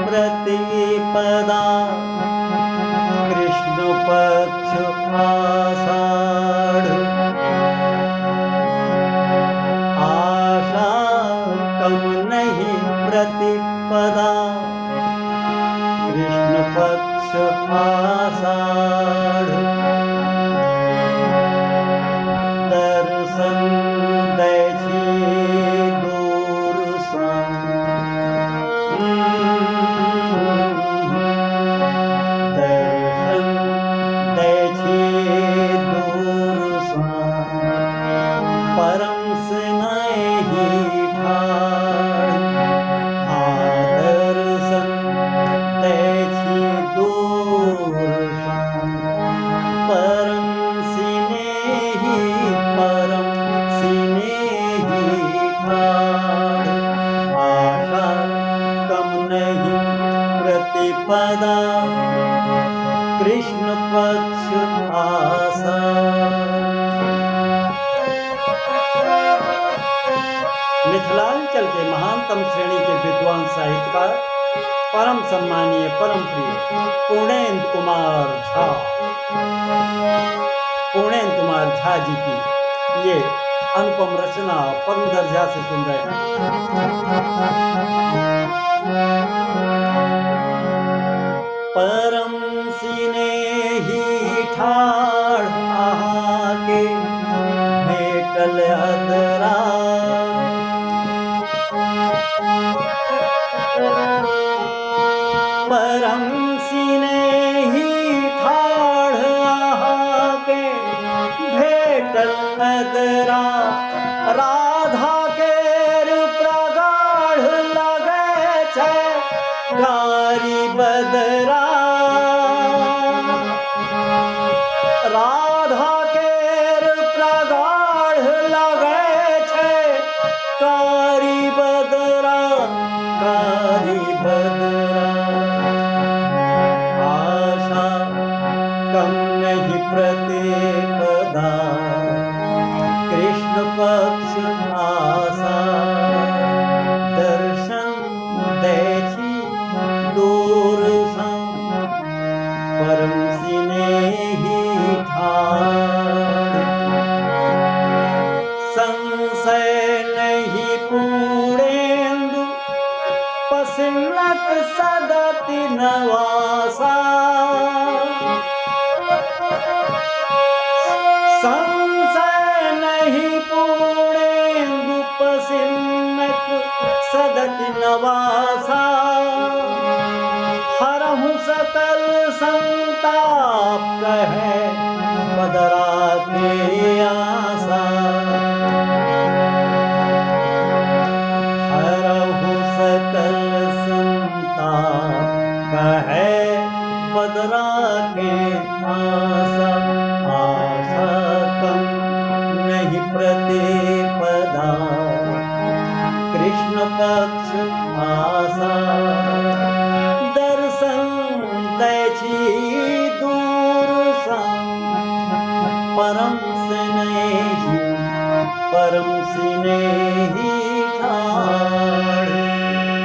प्रतिपदा कृष्ण पक्ष आषाढ़ आशा कम नहीं प्रतिपदा कृष्ण पक्ष आषाढ़ दर्शन दैछि दूर परम से नहीं दर्शन दैछि दूर परम सिनेही आशा कम नहीं प्रतिपदा कृष्ण पक्ष आशा। मिथिलांचल के महानतम श्रेणी के विद्वान साहित्यकार परम सम्मानीय परम प्रिय पूर्णेंद्र कुमार झा जी की ये अनुपम रचना परम दर्जा से सुन रहे हैं। परम सिनेही ठाड़ आहा के भेटल अदरा परम सिनेही ठाड़ आहा के भेटल अदरा राधा केर प्रगाढ़ लगे छै कारी बदरा राधा केर प्रगाढ़ लगे छै कारी बदरा आशा कम नहीं प्रतिपदा कृष्ण पक्ष आशा दर्शन दैछि दूर परम सिनेही ठाड़ संशय नहीं पूर्णेन्दु पसिन्नत सदति नवासा संशय नहीं पूर्णेन्दु पसिन्नत सदति नवासा हरहु सकल संताप कहे बदरा के आशा हरहु सकल संताप कहे बदरा के आशा आशा कम नहीं प्रतिपदा कृष्ण पक्ष आशा दर्शन दैछि दूर परम सिनेही